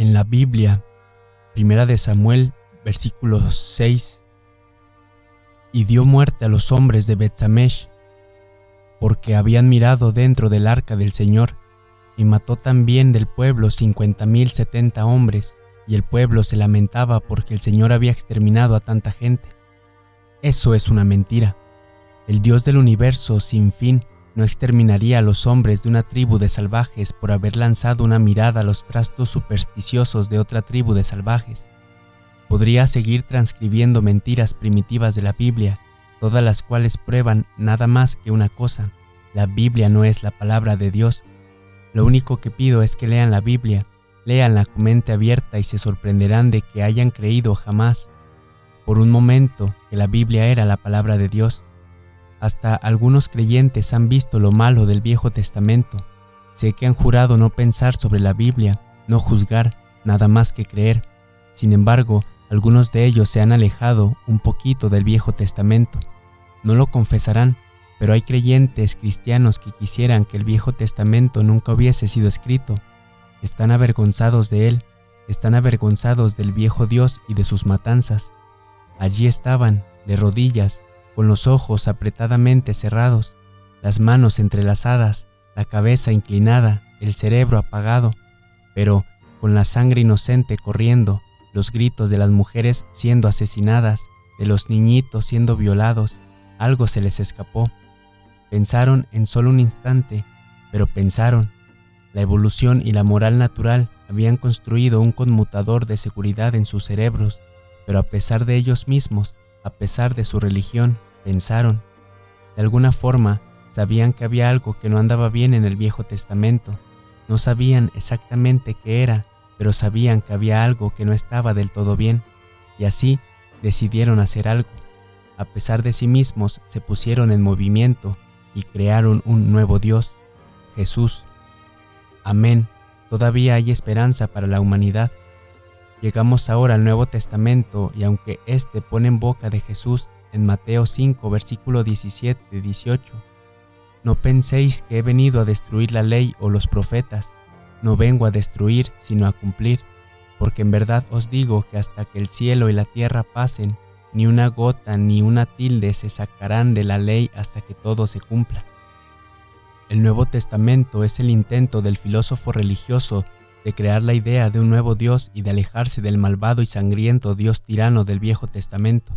En la Biblia, 1 de Samuel, versículo 6, y dio muerte a los hombres de Bet-Samesh, porque habían mirado dentro del arca del Señor, y mató también del pueblo 50,070 hombres, y el pueblo se lamentaba porque el Señor había exterminado a tanta gente. Eso es una mentira. El Dios del universo sin fin no exterminaría a los hombres de una tribu de salvajes por haber lanzado una mirada a los trastos supersticiosos de otra tribu de salvajes. Podría seguir transcribiendo mentiras primitivas de la Biblia, todas las cuales prueban nada más que una cosa: la Biblia no es la palabra de Dios. Lo único que pido es que lean la Biblia, léanla con mente abierta y se sorprenderán de que hayan creído jamás, por un momento, que la Biblia era la palabra de Dios. Hasta algunos creyentes han visto lo malo del Viejo Testamento. Sé que han jurado no pensar sobre la Biblia, no juzgar, nada más que creer. Sin embargo, algunos de ellos se han alejado un poquito del Viejo Testamento. No lo confesarán, pero hay creyentes cristianos que quisieran que el Viejo Testamento nunca hubiese sido escrito. Están avergonzados de él, están avergonzados del viejo Dios y de sus matanzas. Allí estaban, de rodillas, con los ojos apretadamente cerrados, las manos entrelazadas, la cabeza inclinada, el cerebro apagado, pero con la sangre inocente corriendo, los gritos de las mujeres siendo asesinadas, de los niñitos siendo violados. Algo se les escapó. Pensaron en solo un instante, pero pensaron. La evolución y la moral natural habían construido un conmutador de seguridad en sus cerebros, pero a pesar de ellos mismos, a pesar de su religión, pensaron. De alguna forma, sabían que había algo que no andaba bien en el Viejo Testamento. No sabían exactamente qué era, pero sabían que había algo que no estaba del todo bien, y así decidieron hacer algo. A pesar de sí mismos, se pusieron en movimiento y crearon un nuevo Dios, Jesús. Amén. Todavía hay esperanza para la humanidad. Llegamos ahora al Nuevo Testamento y aunque este pone en boca de Jesús en Mateo 5, versículo 17-18, no penséis que he venido a destruir la ley o los profetas. No vengo a destruir, sino a cumplir, porque en verdad os digo que hasta que el cielo y la tierra pasen, ni una gota ni una tilde se sacarán de la ley hasta que todo se cumpla. El Nuevo Testamento es el intento del filósofo religioso de crear la idea de un nuevo Dios y de alejarse del malvado y sangriento Dios tirano del Viejo Testamento.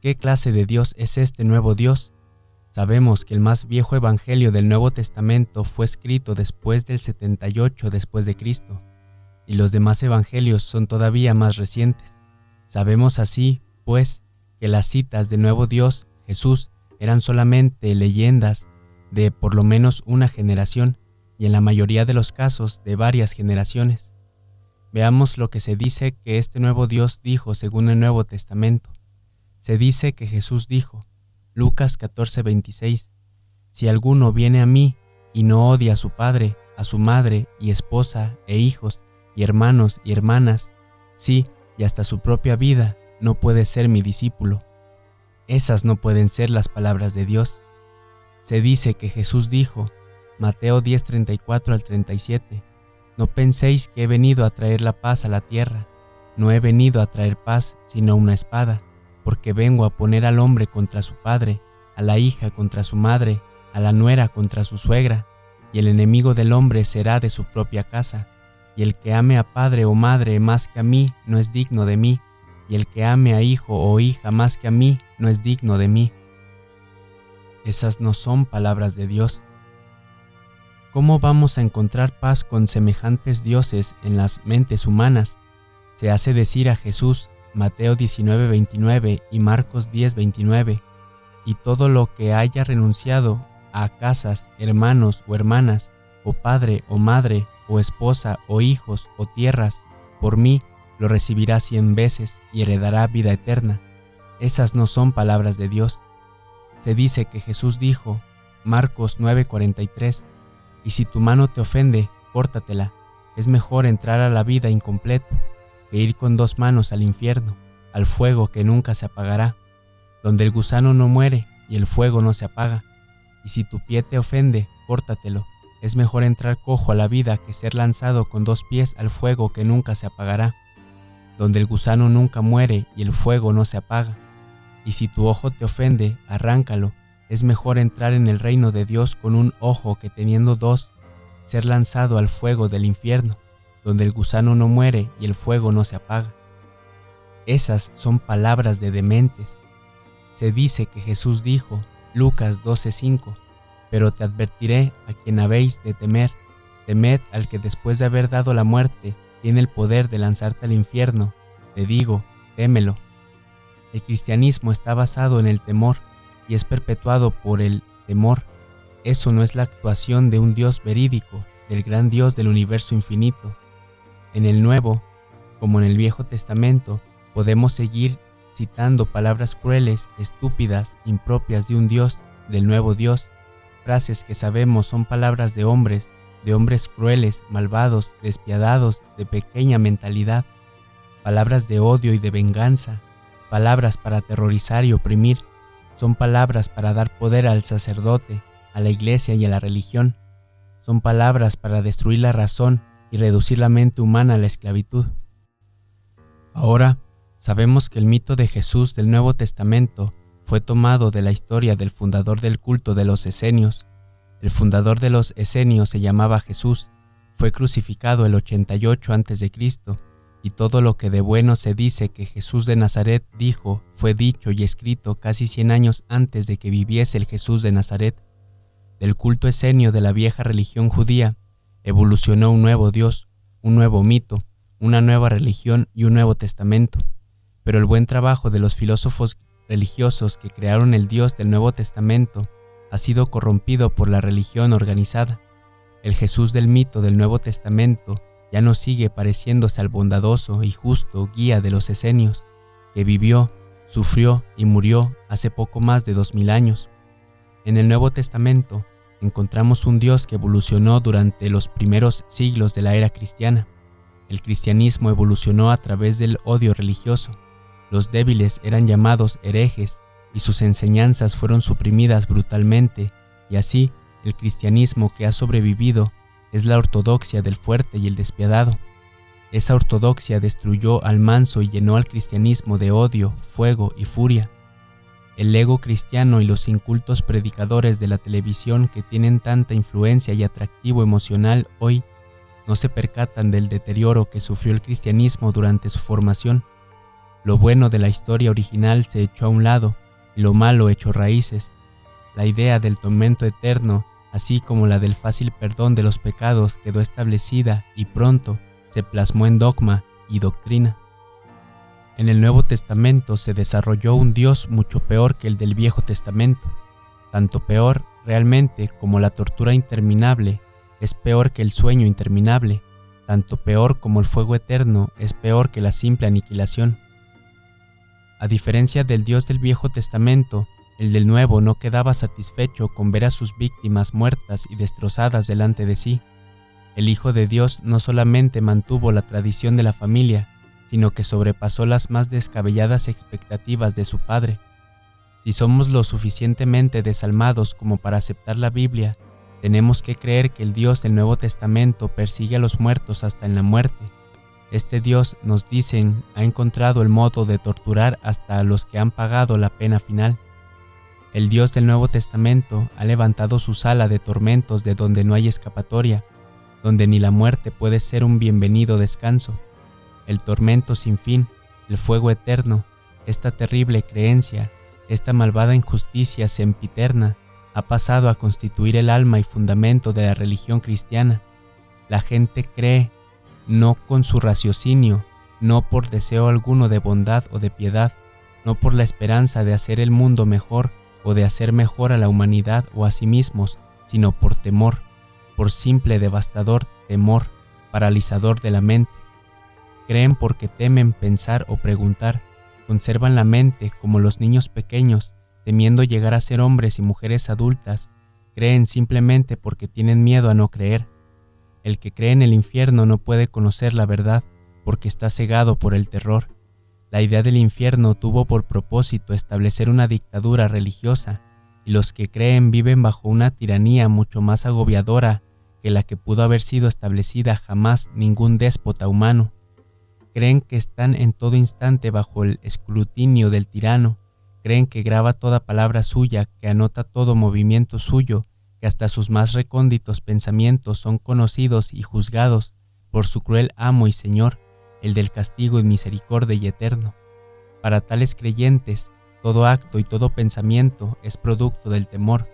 ¿Qué clase de Dios es este nuevo Dios? Sabemos que el más viejo evangelio del Nuevo Testamento fue escrito después del 78 después de Cristo, y los demás evangelios son todavía más recientes. Sabemos así, pues, que las citas del nuevo Dios, Jesús, eran solamente leyendas de por lo menos una generación, y en la mayoría de los casos de varias generaciones. Veamos lo que se dice que este nuevo Dios dijo según el Nuevo Testamento. Se dice que Jesús dijo, Lucas 14:26, si alguno viene a mí y no odia a su padre, a su madre y esposa e hijos y hermanos y hermanas, sí, y hasta su propia vida, no puede ser mi discípulo. Esas no pueden ser las palabras de Dios. Se dice que Jesús dijo, Mateo 10:34-37, no penséis que he venido a traer la paz a la tierra, no he venido a traer paz sino una espada, porque vengo a poner al hombre contra su padre, a la hija contra su madre, a la nuera contra su suegra, y el enemigo del hombre será de su propia casa, y el que ame a padre o madre más que a mí no es digno de mí, y el que ame a hijo o hija más que a mí no es digno de mí. Esas no son palabras de Dios. ¿Cómo vamos a encontrar paz con semejantes dioses en las mentes humanas? Se hace decir a Jesús, Mateo 19:29 y Marcos 10:29, y todo lo que haya renunciado a casas, hermanos o hermanas, o padre o madre, o esposa o hijos o tierras, por mí lo recibirá 100 veces y heredará vida eterna. Esas no son palabras de Dios. Se dice que Jesús dijo, Marcos 9:43, y si tu mano te ofende, córtatela. Es mejor entrar a la vida incompleto que ir con 2 manos al infierno, al fuego que nunca se apagará, donde el gusano no muere y el fuego no se apaga. Y si tu pie te ofende, córtatelo. es mejor entrar cojo a la vida que ser lanzado con 2 pies al fuego que nunca se apagará, donde el gusano nunca muere y el fuego no se apaga. Y si tu ojo te ofende, arráncalo. Es mejor entrar en el reino de Dios con un ojo que teniendo 2, ser lanzado al fuego del infierno, donde el gusano no muere y el fuego no se apaga. Esas son palabras de dementes. Se dice que Jesús dijo, Lucas 12:5, pero te advertiré a quien habéis de temer. Temed al que después de haber dado la muerte, tiene el poder de lanzarte al infierno. Te digo, témelo. El cristianismo está basado en el temor y es perpetuado por el temor. Eso no es la actuación de un Dios verídico, del gran Dios del universo infinito. En el Nuevo, como en el Viejo Testamento, podemos seguir citando palabras crueles, estúpidas, impropias de un Dios, del nuevo Dios, frases que sabemos son palabras de hombres crueles, malvados, despiadados, de pequeña mentalidad, palabras de odio y de venganza, palabras para aterrorizar y oprimir, son palabras para dar poder al sacerdote, a la iglesia y a la religión, son palabras para destruir la razón y reducir la mente humana a la esclavitud. Ahora, sabemos que el mito de Jesús del Nuevo Testamento fue tomado de la historia del fundador del culto de los esenios. El fundador de los esenios se llamaba Jesús, fue crucificado el 88 a.C., y todo lo que de bueno se dice que Jesús de Nazaret dijo fue dicho y escrito casi 100 años antes de que viviese el Jesús de Nazaret. Del culto esenio de la vieja religión judía, evolucionó un nuevo Dios, un nuevo mito, una nueva religión y un nuevo testamento. Pero el buen trabajo de los filósofos religiosos que crearon el Dios del Nuevo Testamento ha sido corrompido por la religión organizada. El Jesús del mito del Nuevo Testamento ya no sigue pareciéndose al bondadoso y justo guía de los esenios, que vivió, sufrió y murió hace poco más de 2000 años. En el Nuevo Testamento encontramos un Dios que evolucionó durante los primeros siglos de la era cristiana. El cristianismo evolucionó a través del odio religioso. Los débiles eran llamados herejes y sus enseñanzas fueron suprimidas brutalmente, y así el cristianismo que ha sobrevivido es la ortodoxia del fuerte y el despiadado. Esa ortodoxia destruyó al manso y llenó al cristianismo de odio, fuego y furia. El ego cristiano y los incultos predicadores de la televisión que tienen tanta influencia y atractivo emocional hoy no se percatan del deterioro que sufrió el cristianismo durante su formación. Lo bueno de la historia original se echó a un lado y lo malo echó raíces. La idea del tormento eterno, así como la del fácil perdón de los pecados, quedó establecida y pronto se plasmó en dogma y doctrina. En el Nuevo Testamento se desarrolló un Dios mucho peor que el del Viejo Testamento, tanto peor realmente como la tortura interminable es peor que el sueño interminable, tanto peor como el fuego eterno es peor que la simple aniquilación. A diferencia del Dios del Viejo Testamento, el del Nuevo no quedaba satisfecho con ver a sus víctimas muertas y destrozadas delante de sí. El Hijo de Dios no solamente mantuvo la tradición de la familia, sino que sobrepasó las más descabelladas expectativas de su Padre. Si somos lo suficientemente desalmados como para aceptar la Biblia, tenemos que creer que el Dios del Nuevo Testamento persigue a los muertos hasta en la muerte. Este Dios, nos dicen, ha encontrado el modo de torturar hasta a los que han pagado la pena final. El Dios del Nuevo Testamento ha levantado su sala de tormentos de donde no hay escapatoria, donde ni la muerte puede ser un bienvenido descanso. El tormento sin fin, el fuego eterno, esta terrible creencia, esta malvada injusticia sempiterna, ha pasado a constituir el alma y fundamento de la religión cristiana. La gente cree, no con su raciocinio, no por deseo alguno de bondad o de piedad, no por la esperanza de hacer el mundo mejor o de hacer mejor a la humanidad o a sí mismos, sino por temor, por simple devastador temor, paralizador de la mente. Creen porque temen pensar o preguntar, conservan la mente como los niños pequeños, temiendo llegar a ser hombres y mujeres adultas, creen simplemente porque tienen miedo a no creer. El que cree en el infierno no puede conocer la verdad, porque está cegado por el terror. La idea del infierno tuvo por propósito establecer una dictadura religiosa, y los que creen viven bajo una tiranía mucho más agobiadora que la que pudo haber sido establecida jamás ningún déspota humano. Creen que están en todo instante bajo el escrutinio del tirano, creen que graba toda palabra suya, que anota todo movimiento suyo, que hasta sus más recónditos pensamientos son conocidos y juzgados por su cruel amo y señor, el del castigo y misericordia y eterno. Para tales creyentes, todo acto y todo pensamiento es producto del temor,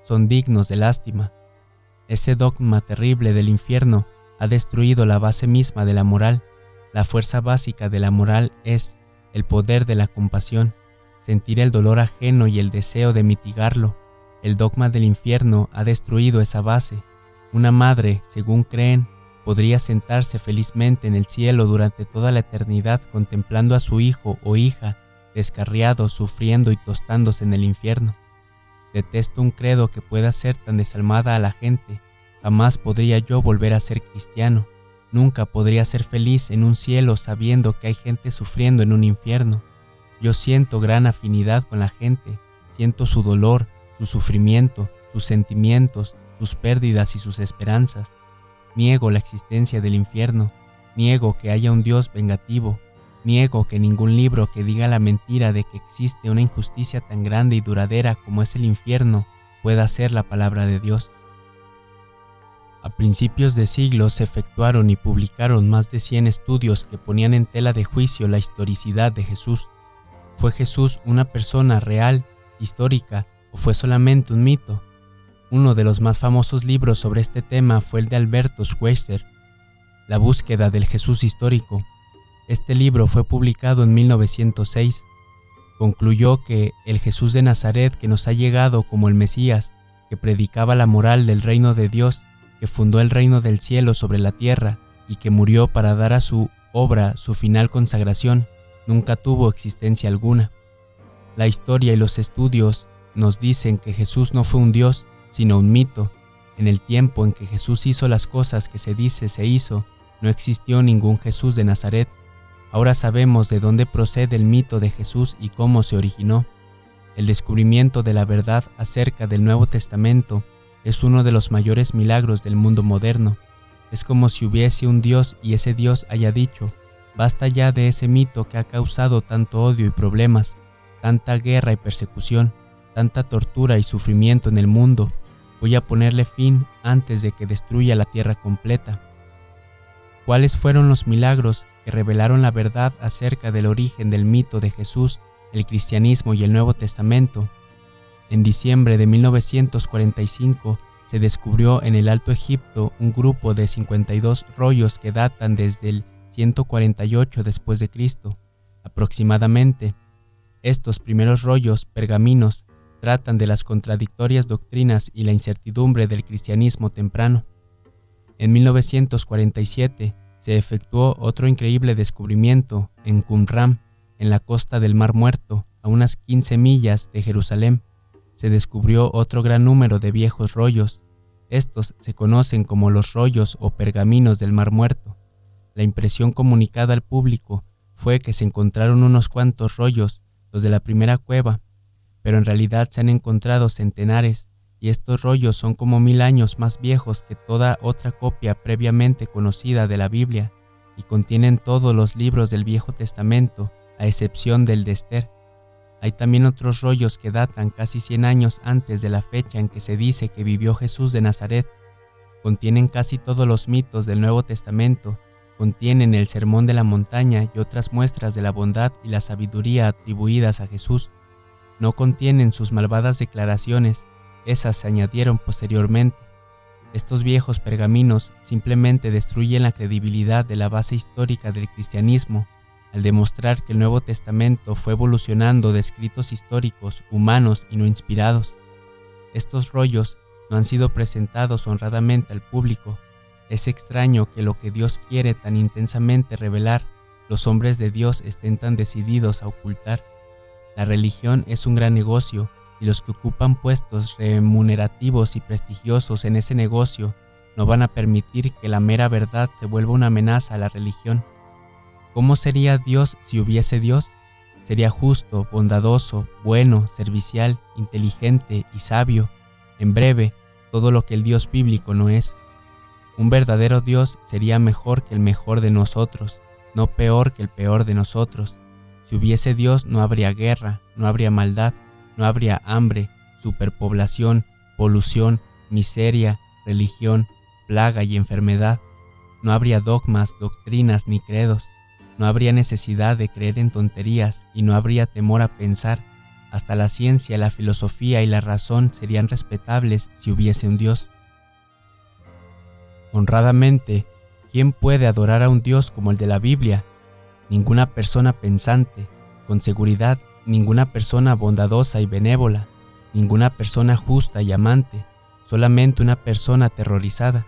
son dignos de lástima. Ese dogma terrible del infierno ha destruido la base misma de la moral. La fuerza básica de la moral es el poder de la compasión, sentir el dolor ajeno y el deseo de mitigarlo. El dogma del infierno ha destruido esa base. Una madre, según creen, podría sentarse felizmente en el cielo durante toda la eternidad contemplando a su hijo o hija descarriado, sufriendo y tostándose en el infierno. Detesto un credo que pueda ser tan desalmada a la gente. Jamás podría yo volver a ser cristiano. Nunca podría ser feliz en un cielo sabiendo que hay gente sufriendo en un infierno. Yo siento gran afinidad con la gente, siento su dolor, su sufrimiento, sus sentimientos, sus pérdidas y sus esperanzas. Niego la existencia del infierno, niego que haya un Dios vengativo, niego que ningún libro que diga la mentira de que existe una injusticia tan grande y duradera como es el infierno pueda ser la palabra de Dios. A principios de siglo se efectuaron y publicaron más de 100 estudios que ponían en tela de juicio la historicidad de Jesús. ¿Fue Jesús una persona real, histórica, o fue solamente un mito? Uno de los más famosos libros sobre este tema fue el de Alberto Schweitzer, La búsqueda del Jesús histórico. Este libro fue publicado en 1906. Concluyó que el Jesús de Nazaret que nos ha llegado como el Mesías, que predicaba la moral del reino de Dios, que fundó el reino del cielo sobre la tierra y que murió para dar a su obra su final consagración, nunca tuvo existencia alguna. La historia y los estudios nos dicen que Jesús no fue un Dios, sino un mito. En el tiempo en que Jesús hizo las cosas que se dice se hizo, no existió ningún Jesús de Nazaret. Ahora sabemos de dónde procede el mito de Jesús y cómo se originó. El descubrimiento de la verdad acerca del Nuevo Testamento es uno de los mayores milagros del mundo moderno. Es como si hubiese un Dios y ese Dios haya dicho: basta ya de ese mito que ha causado tanto odio y problemas, tanta guerra y persecución, tanta tortura y sufrimiento en el mundo. Voy a ponerle fin antes de que destruya la tierra completa. ¿Cuáles fueron los milagros que revelaron la verdad acerca del origen del mito de Jesús, el cristianismo y el Nuevo Testamento? En diciembre de 1945 se descubrió en el Alto Egipto un grupo de 52 rollos que datan desde el 148 después de Cristo, aproximadamente. Estos primeros rollos pergaminos tratan de las contradictorias doctrinas y la incertidumbre del cristianismo temprano. En 1947 se efectuó otro increíble descubrimiento en Qumran, en la costa del Mar Muerto, a unas 15 millas de Jerusalén. Se descubrió otro gran número de viejos rollos. Estos se conocen como los rollos o pergaminos del Mar Muerto. La impresión comunicada al público fue que se encontraron unos cuantos rollos, los de la primera cueva, pero en realidad se han encontrado centenares, y estos rollos son como 1000 años más viejos que toda otra copia previamente conocida de la Biblia, y contienen todos los libros del Viejo Testamento, a excepción del de Esther. Hay también otros rollos que datan casi 100 años antes de la fecha en que se dice que vivió Jesús de Nazaret. Contienen casi todos los mitos del Nuevo Testamento, contienen el Sermón de la Montaña y otras muestras de la bondad y la sabiduría atribuidas a Jesús. No contienen sus malvadas declaraciones, esas se añadieron posteriormente. Estos viejos pergaminos simplemente destruyen la credibilidad de la base histórica del cristianismo, al demostrar que el Nuevo Testamento fue evolucionando de escritos históricos, humanos y no inspirados. Estos rollos no han sido presentados honradamente al público. Es extraño que lo que Dios quiere tan intensamente revelar, los hombres de Dios estén tan decididos a ocultar. La religión es un gran negocio, y los que ocupan puestos remunerativos y prestigiosos en ese negocio no van a permitir que la mera verdad se vuelva una amenaza a la religión. ¿Cómo sería Dios si hubiese Dios? Sería justo, bondadoso, bueno, servicial, inteligente y sabio. En breve, todo lo que el Dios bíblico no es. Un verdadero Dios sería mejor que el mejor de nosotros, no peor que el peor de nosotros. Si hubiese Dios, no habría guerra, no habría maldad, no habría hambre, superpoblación, polución, miseria, religión, plaga y enfermedad. No habría dogmas, doctrinas ni credos. No habría necesidad de creer en tonterías y no habría temor a pensar. Hasta la ciencia, la filosofía y la razón serían respetables si hubiese un Dios. Honradamente, ¿quién puede adorar a un Dios como el de la Biblia? Ninguna persona pensante, con seguridad, ninguna persona bondadosa y benévola, ninguna persona justa y amante, solamente una persona aterrorizada,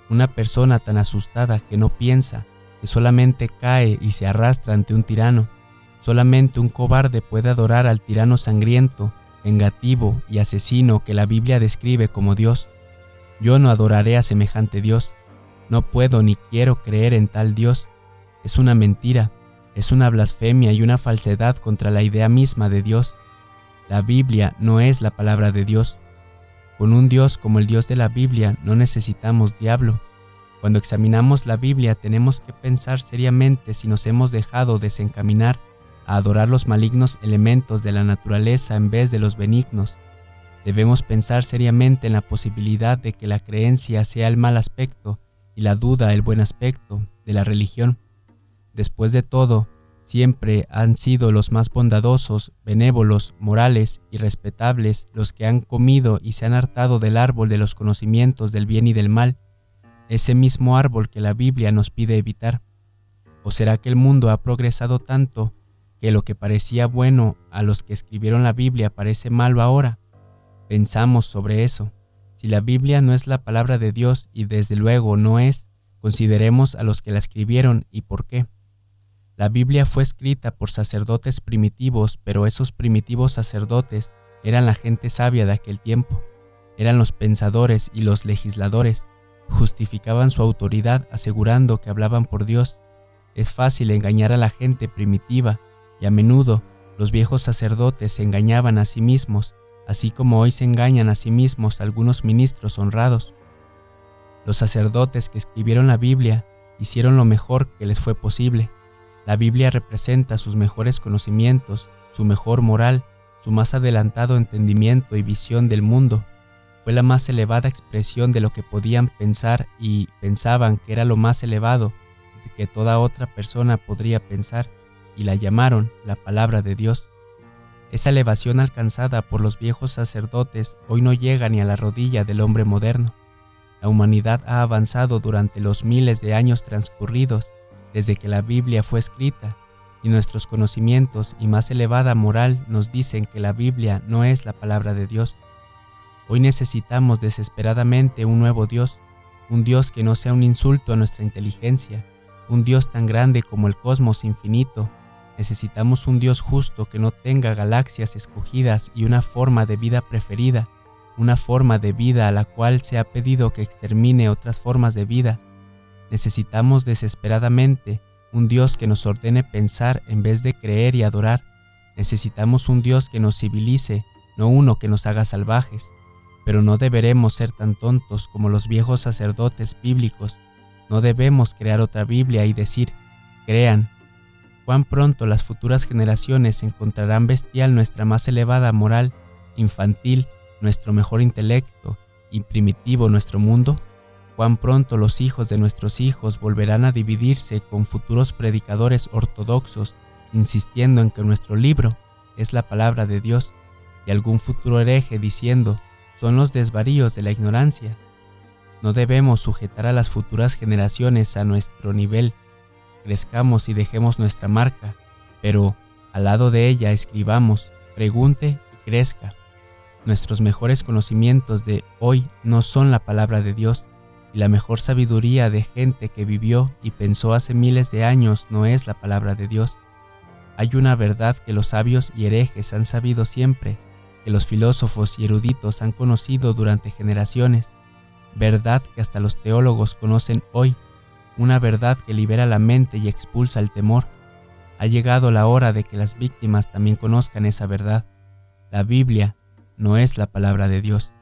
una persona tan asustada que no piensa, que solamente cae y se arrastra ante un tirano. Solamente un cobarde puede adorar al tirano sangriento, vengativo y asesino que la Biblia describe como Dios. Yo no adoraré a semejante Dios. No puedo ni quiero creer en tal Dios. Es una mentira, es una blasfemia y una falsedad contra la idea misma de Dios. La Biblia no es la palabra de Dios. Con un Dios como el Dios de la Biblia no necesitamos diablo. Cuando examinamos la Biblia tenemos que pensar seriamente si nos hemos dejado desencaminar a adorar los malignos elementos de la naturaleza en vez de los benignos. Debemos pensar seriamente en la posibilidad de que la creencia sea el mal aspecto y la duda el buen aspecto de la religión. Después de todo, siempre han sido los más bondadosos, benévolos, morales y respetables los que han comido y se han hartado del árbol de los conocimientos del bien y del mal, ese mismo árbol que la Biblia nos pide evitar. ¿O será que el mundo ha progresado tanto que lo que parecía bueno a los que escribieron la Biblia parece malo ahora? Pensamos sobre eso. Si la Biblia no es la palabra de Dios y desde luego no es, consideremos a los que la escribieron y por qué. La Biblia fue escrita por sacerdotes primitivos, pero esos primitivos sacerdotes eran la gente sabia de aquel tiempo. Eran los pensadores y los legisladores. Justificaban su autoridad asegurando que hablaban por Dios. Es fácil engañar a la gente primitiva y a menudo los viejos sacerdotes se engañaban a sí mismos, así como hoy se engañan a sí mismos algunos ministros honrados. Los sacerdotes que escribieron la Biblia hicieron lo mejor que les fue posible. La Biblia representa sus mejores conocimientos, su mejor moral, su más adelantado entendimiento y visión del mundo. Fue la más elevada expresión de lo que podían pensar y pensaban que era lo más elevado que toda otra persona podría pensar, y la llamaron la palabra de Dios. Esa elevación alcanzada por los viejos sacerdotes hoy no llega ni a la rodilla del hombre moderno. La humanidad ha avanzado durante los miles de años transcurridos desde que la Biblia fue escrita, y nuestros conocimientos y más elevada moral nos dicen que la Biblia no es la palabra de Dios. Hoy necesitamos desesperadamente un nuevo Dios, un Dios que no sea un insulto a nuestra inteligencia, un Dios tan grande como el cosmos infinito. Necesitamos un Dios justo que no tenga galaxias escogidas y una forma de vida preferida, una forma de vida a la cual se ha pedido que extermine otras formas de vida. Necesitamos desesperadamente un Dios que nos ordene pensar en vez de creer y adorar. Necesitamos un Dios que nos civilice, no uno que nos haga salvajes. Pero no deberemos ser tan tontos como los viejos sacerdotes bíblicos. No debemos crear otra Biblia y decir, crean. Cuán pronto las futuras generaciones encontrarán bestial nuestra más elevada moral, infantil nuestro mejor intelecto y primitivo nuestro mundo. Cuán pronto los hijos de nuestros hijos volverán a dividirse con futuros predicadores ortodoxos, insistiendo en que nuestro libro es la palabra de Dios, y algún futuro hereje diciendo, son los desvaríos de la ignorancia. No debemos sujetar a las futuras generaciones a nuestro nivel. Crezcamos y dejemos nuestra marca, pero al lado de ella escribamos, pregunte y crezca. Nuestros mejores conocimientos de hoy no son la palabra de Dios, y la mejor sabiduría de gente que vivió y pensó hace miles de años no es la palabra de Dios. Hay una verdad que los sabios y herejes han sabido siempre, que los filósofos y eruditos han conocido durante generaciones, verdad que hasta los teólogos conocen hoy, una verdad que libera la mente y expulsa el temor. Ha llegado la hora de que las víctimas también conozcan esa verdad. La Biblia no es la palabra de Dios.